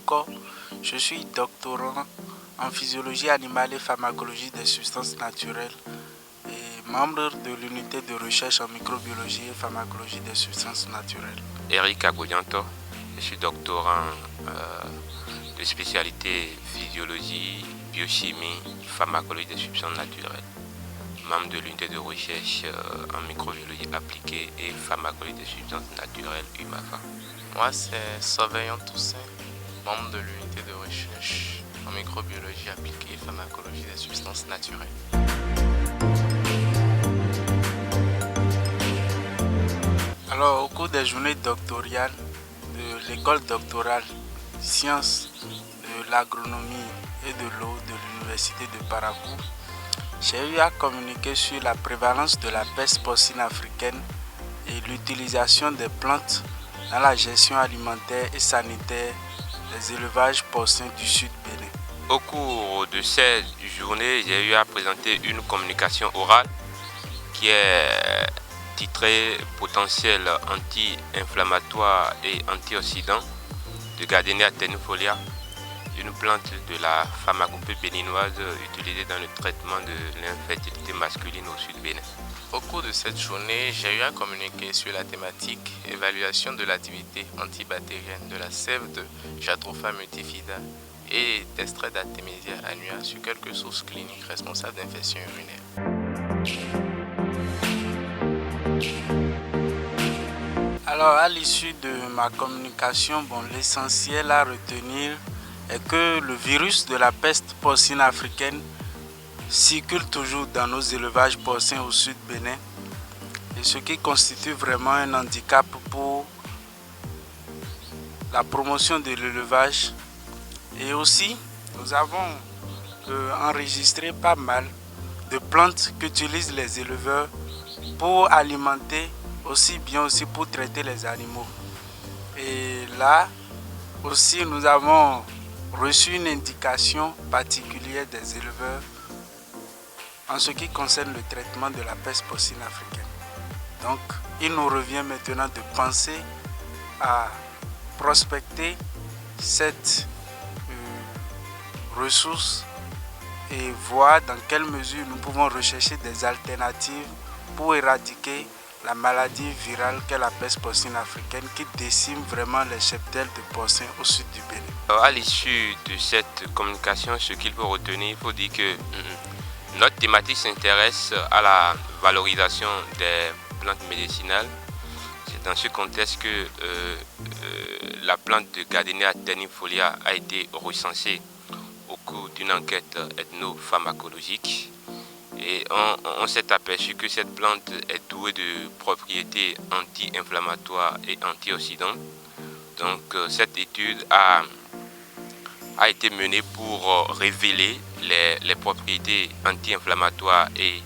Bouko. Je suis doctorant en physiologie animale et pharmacologie des substances naturelles et membre de l'unité de recherche en microbiologie et pharmacologie des substances naturelles. Eric Agodianto, je suis doctorant de spécialité physiologie, biochimie, pharmacologie des substances naturelles, membre de l'unité de recherche en microbiologie appliquée et pharmacologie des substances naturelles UMAFA. Moi, c'est Sauveillant Toussaint, membre de l'unité de recherche en microbiologie appliquée et pharmacologie des substances naturelles. Alors, au cours des journées doctorales de l'école doctorale sciences de l'agronomie et de l'eau de l'université de Parakou, j'ai eu à communiquer sur la prévalence de la peste porcine africaine et l'utilisation des plantes dans la gestion alimentaire et sanitaire des élevages porcins du Sud Bénin. Au cours de cette journée, j'ai eu à présenter une communication orale qui est titrée Potentiel anti-inflammatoire et antioxydant de Gardenia ternifolia, une plante de la pharmacopée béninoise utilisée dans le traitement de l'infertilité masculine au Sud Bénin. Au cours de cette journée, j'ai eu à communiquer sur la thématique évaluation de l'activité antibactérienne de la sève de Jatropha multifida et d'extrait d'Artemisia annua sur quelques sources cliniques responsables d'infections urinaires. Alors, à l'issue de ma communication, l'essentiel à retenir est que le virus de la peste porcine africaine circule toujours dans nos élevages porcins au Sud Bénin, et ce qui constitue vraiment un handicap pour la promotion de l'élevage. Et aussi, nous avons enregistré pas mal de plantes qu'utilisent les éleveurs pour alimenter, aussi bien aussi pour traiter les animaux. Et là aussi, nous avons reçu une indication particulière des éleveurs en ce qui concerne le traitement de la peste porcine africaine. Donc, il nous revient maintenant de penser à prospecter cette ressource et voir dans quelle mesure nous pouvons rechercher des alternatives pour éradiquer la maladie virale qu'est la peste porcine africaine qui décime vraiment les cheptels de porcins au sud du Bénin. À l'issue de cette communication, ce qu'il faut retenir, il faut dire que notre thématique s'intéresse à la valorisation des plantes médicinales. C'est dans ce contexte que la plante de Gardenia ternifolia a été recensée au cours d'une enquête ethnopharmacologique. Et on s'est aperçu que cette plante est douée de propriétés anti-inflammatoires et antioxydantes. Donc cette étude a été menée pour révéler les propriétés anti-inflammatoires et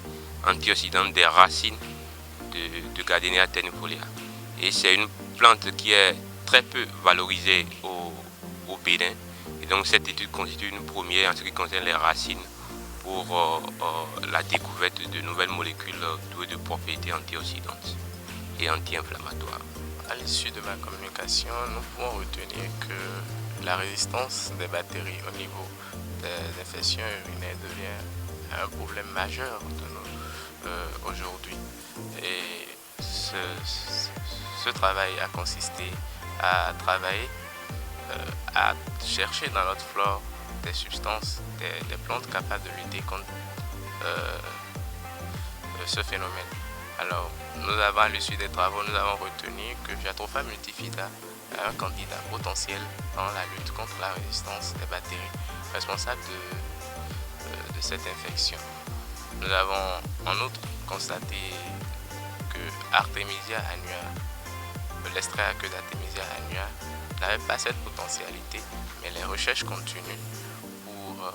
antioxydantes des racines de Gardenia ternifolia. Et c'est une plante qui est très peu valorisée au Bénin. Et donc cette étude constitue une première en ce qui concerne les racines pour la découverte de nouvelles molécules douées de propriétés antioxydantes et anti-inflammatoires. À l'issue de ma communication, nous pouvons retenir que la résistance des bactéries au niveau des infections urinaires devient un problème majeur de nous aujourd'hui. Et ce travail a consisté à travailler, à chercher dans notre flore des substances, des plantes capables de lutter contre ce phénomène. Alors, à l'issue des travaux, nous avons retenu que Jatropha multifida est un candidat potentiel dans la lutte contre la résistance des bactéries responsables de cette infection. Nous avons en outre constaté que Artemisia annua, l'extrait à queue d'Artemisia annua, n'avait pas cette potentialité, mais les recherches continuent pour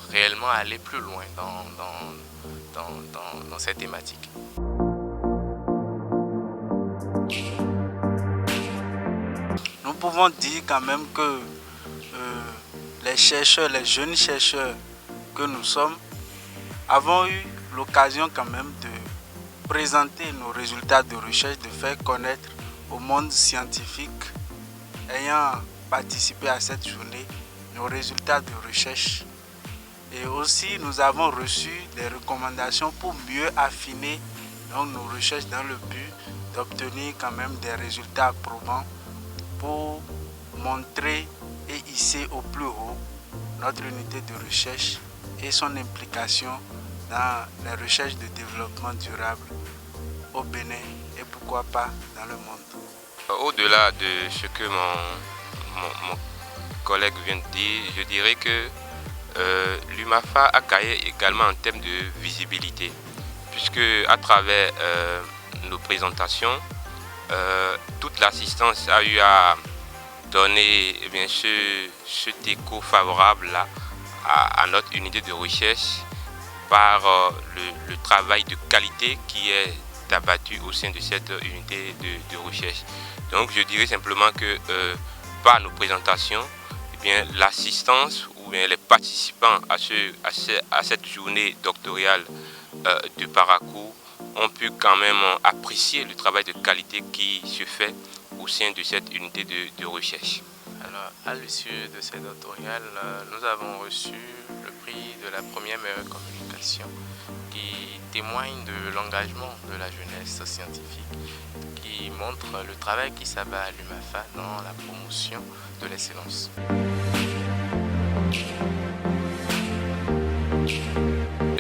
réellement aller plus loin dans cette thématique. Nous pouvons dire quand même que les jeunes chercheurs que nous sommes, avons eu l'occasion quand même de présenter nos résultats de recherche, de faire connaître au monde scientifique ayant participer à cette journée nos résultats de recherche. Et aussi, nous avons reçu des recommandations pour mieux affiner donc, nos recherches dans le but d'obtenir quand même des résultats probants pour montrer et hisser au plus haut notre unité de recherche et son implication dans les recherches de développement durable au Bénin et pourquoi pas dans le monde. Au-delà de ce que mon collègue vient de dire, je dirais que l'UMAFA a gagné également en termes de visibilité, puisque à travers nos présentations, toute l'assistance a eu à donner cet écho favorable à notre unité de recherche par le travail de qualité qui est abattu au sein de cette unité de recherche. Donc je dirais simplement que par nos présentations, l'assistance ou bien les participants à cette journée doctorale de Parakou ont pu quand même apprécier le travail de qualité qui se fait au sein de cette unité de recherche. Alors, à l'issue de cette doctorale, nous avons reçu le prix de la première meilleure communication qui témoigne de l'engagement de la jeunesse scientifique, qui montre le travail qui s'abat à l'UMAFA dans la promotion de l'excellence.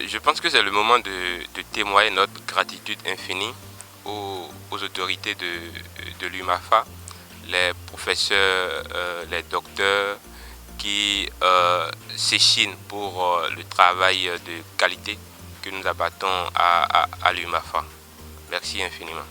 Je pense que c'est le moment de témoigner notre gratitude infinie aux autorités de l'UMAFA, les professeurs, les docteurs qui s'échinent pour le travail de qualité que nous abattons à l'UMAFA. Merci infiniment.